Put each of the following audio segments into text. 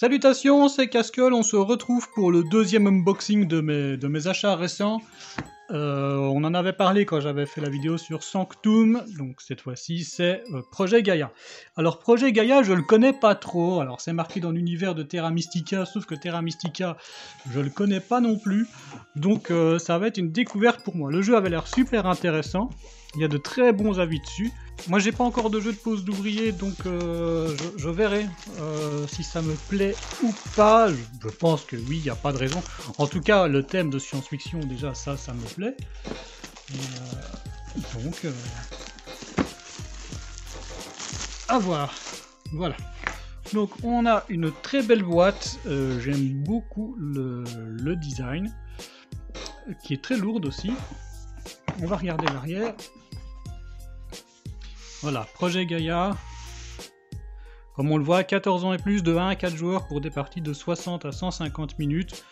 Salutations, c'est Cascol, on se retrouve pour le deuxième unboxing de mes achats récents. On en avait parlé quand j'avais fait la vidéo sur Sanctum, donc cette fois-ci c'est Projet Gaia. Alors Projet Gaia, je le connais pas trop, alors c'est marqué dans l'univers de Terra Mystica, sauf que Terra Mystica, je le connais pas non plus, donc ça va être une découverte pour moi. Le jeu avait l'air super intéressant, il y a de très bons avis dessus. Moi j'ai pas encore de jeu de pose d'ouvrier, donc je verrai si ça me plaît ou pas. Je pense que oui, il n'y a pas de raison. En tout cas, le thème de science-fiction, déjà ça me plaît. Donc, à voir. Voilà. Donc on a une très belle boîte, j'aime beaucoup le design, qui est très lourde aussi. On va regarder l'arrière. Voilà, Projet Gaia, comme on le voit, 14 ans et plus, de 1 à 4 joueurs pour des parties de 60 à 150 minutes.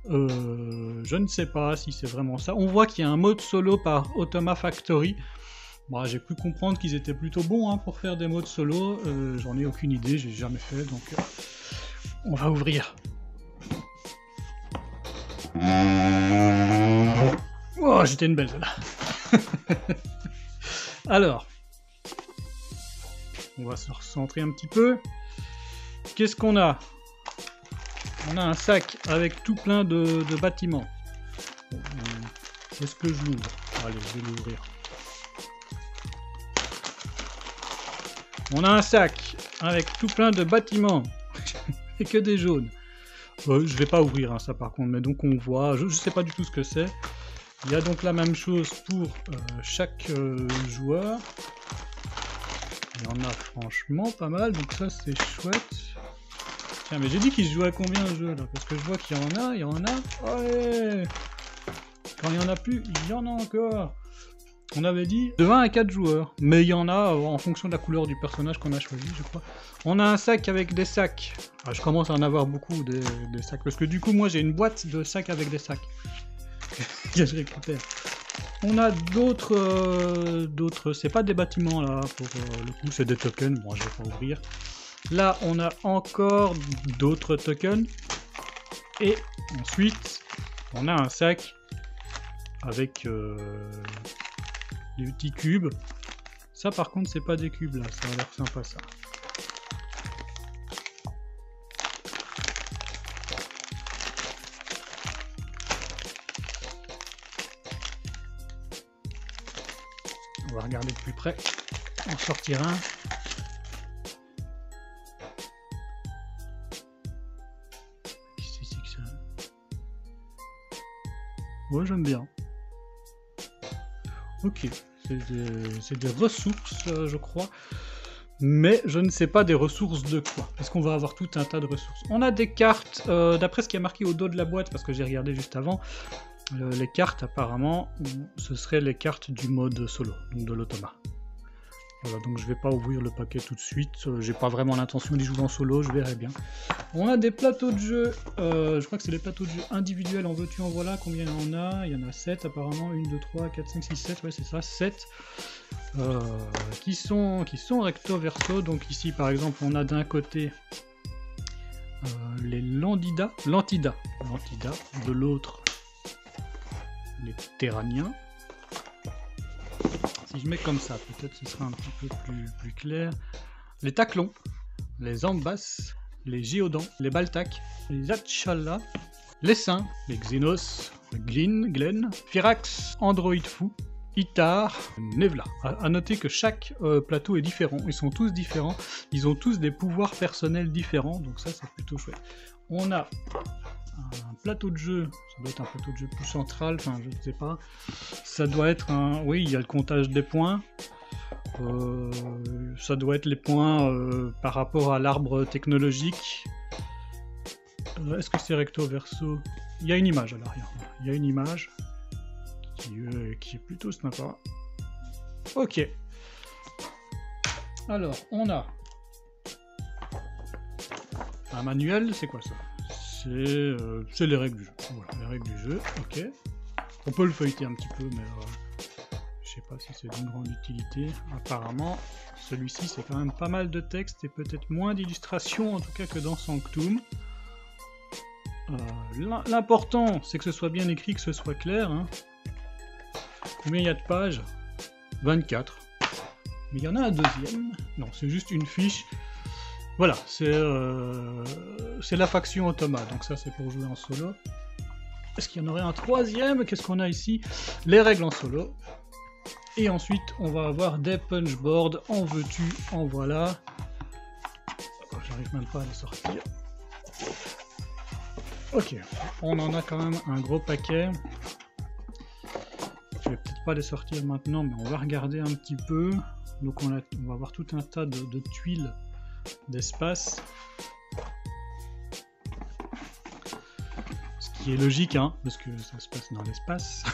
Je ne sais pas si c'est vraiment ça. On voit qu'il y a un mode solo par Automa Factory. Bon, j'ai pu comprendre qu'ils étaient plutôt bons hein, pour faire des modes solo. J'en ai aucune idée, j'ai jamais fait, donc on va ouvrir. Oh, j'étais une belle là. Alors... on va se recentrer un petit peu. Qu'est-ce qu'on a? On a un sac avec tout plein de bâtiments. Est-ce que je l'ouvre? Allez, je vais l'ouvrir. On a un sac avec tout plein de bâtiments. Et que des jaunes. Je vais pas ouvrir hein, ça par contre, mais donc on voit, je sais pas du tout ce que c'est. Il y a donc la même chose pour chaque joueur. Il y en a franchement pas mal, donc ça c'est chouette. Tiens, mais j'ai dit qu'il se jouait à combien le jeu là? Parce que je vois qu'il y en a. Ouais. Quand il y en a plus, il y en a encore. On avait dit de 1 à 4 joueurs. Mais il y en a en fonction de la couleur du personnage qu'on a choisi, je crois. On a un sac avec des sacs. Ah, je commence à en avoir beaucoup des sacs. Parce que du coup, moi j'ai une boîte de sacs avec des sacs. Que je récupère. On a d'autres, c'est pas des bâtiments là, pour le coup c'est des tokens, bon je vais pas ouvrir. Là on a encore d'autres tokens. Et ensuite on a un sac avec des petits cubes. Ça par contre c'est pas des cubes là, ça a l'air sympa ça. On va regarder de plus près, en sortir un. Qu'est-ce que c'est que ça? Ouais, j'aime bien. Ok, c'est des ressources, je crois. Mais je ne sais pas des ressources de quoi. Parce qu'on va avoir tout un tas de ressources. On a des cartes, d'après ce qui est marqué au dos de la boîte, parce que j'ai regardé juste avant. Les cartes apparemment ce seraient les cartes du mode solo, donc de l'Automa. Voilà, donc je vais pas ouvrir le paquet tout de suite, j'ai pas vraiment l'intention d'y jouer en solo, je verrai bien. On a des plateaux de jeu, je crois que c'est des plateaux de jeu individuels, en veux-tu en voilà, combien il y en a? Il y en a 7 apparemment, 1, 2, 3, 4, 5, 6, 7, ouais c'est ça, 7. Qui sont recto verso, donc ici par exemple on a d'un côté les Lantida, de l'autre les Terraniens. Si je mets comme ça, peut-être ce sera un petit peu plus clair. Les Taclons, les Ambas, les Géodans, les Baltacs, les Atchala, les Saints, les Xenos, Glen, Firax, Android Fou, Itar, Nevla. A noter que chaque plateau est différent, ils sont tous différents, ils ont tous des pouvoirs personnels différents, donc ça c'est plutôt chouette. On a un plateau de jeu, ça doit être un plateau de jeu plus central, enfin je ne sais pas, ça doit être un... oui, il y a le comptage des points, ça doit être les points par rapport à l'arbre technologique. Est-ce que c'est recto verso? Il y a une image à l'arrière, il y a une image qui est plutôt sympa. Ok. Alors, on a un manuel, c'est quoi ça? C'est les règles du jeu. Voilà, les règles du jeu, ok. On peut le feuilleter un petit peu, mais je sais pas si c'est d'une grande utilité. Apparemment, celui-ci c'est quand même pas mal de texte et peut-être moins d'illustrations en tout cas que dans Sanctum. L'important c'est que ce soit bien écrit, que ce soit clair. Hein. Combien il y a de pages? 24. Mais il y en a un deuxième. Non, c'est juste une fiche. Voilà, c'est la faction Automa, donc ça c'est pour jouer en solo. Est-ce qu'il y en aurait un troisième? Qu'est-ce qu'on a ici? Les règles en solo. Et ensuite, on va avoir des punchboards. En veux-tu, en voilà. Oh, j'arrive même pas à les sortir. Ok, on en a quand même un gros paquet. Je vais peut-être pas les sortir maintenant, mais on va regarder un petit peu. Donc on va avoir tout un tas de tuiles d'espace. Ce qui est logique, hein, parce que ça se passe dans l'espace.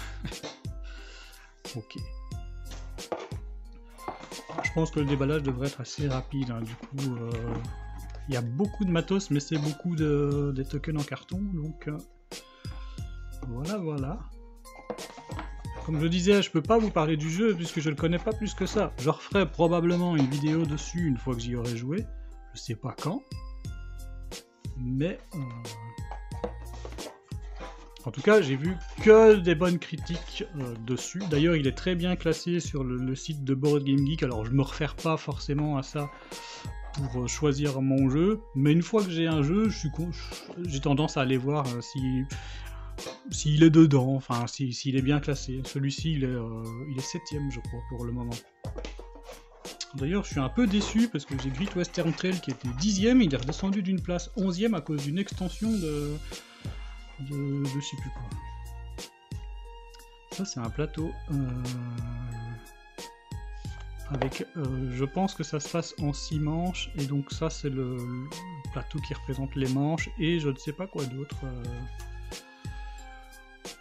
Ok. Je pense que le déballage devrait être assez rapide, hein. Du coup, il y a beaucoup de matos, mais c'est beaucoup des tokens en carton, donc voilà. Comme je disais, je peux pas vous parler du jeu puisque je le connais pas plus que ça. Je referai probablement une vidéo dessus une fois que j'y aurai joué. Je sais pas quand. Mais en tout cas, j'ai vu que des bonnes critiques dessus. D'ailleurs, il est très bien classé sur le site de Board Game Geek. Alors, je me réfère pas forcément à ça pour choisir mon jeu. Mais une fois que j'ai un jeu, j'ai tendance à aller voir s'il est dedans, enfin s'il est bien classé. Celui-ci il est 7ème je crois pour le moment. D'ailleurs je suis un peu déçu parce que j'ai Great Western Trail qui était 10ème, il est redescendu d'une place 11ème à cause d'une extension de je sais plus quoi. Ça c'est un plateau avec je pense que ça se passe en 6 manches et donc ça c'est le plateau qui représente les manches et je ne sais pas quoi d'autre.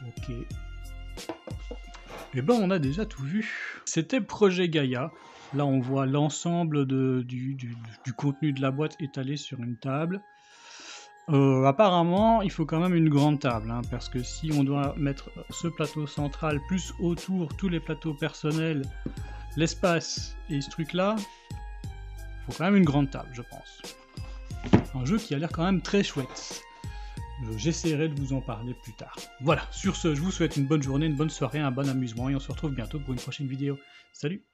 Ok. Et ben on a déjà tout vu. C'était Projet Gaïa. Là on voit l'ensemble du contenu de la boîte étalé sur une table. Apparemment il faut quand même une grande table, hein, parce que si on doit mettre ce plateau central plus autour tous les plateaux personnels, l'espace et ce truc là, il faut quand même une grande table je pense. Un jeu qui a l'air quand même très chouette. J'essaierai de vous en parler plus tard. Voilà, sur ce, je vous souhaite une bonne journée, une bonne soirée, un bon amusement, et on se retrouve bientôt pour une prochaine vidéo. Salut!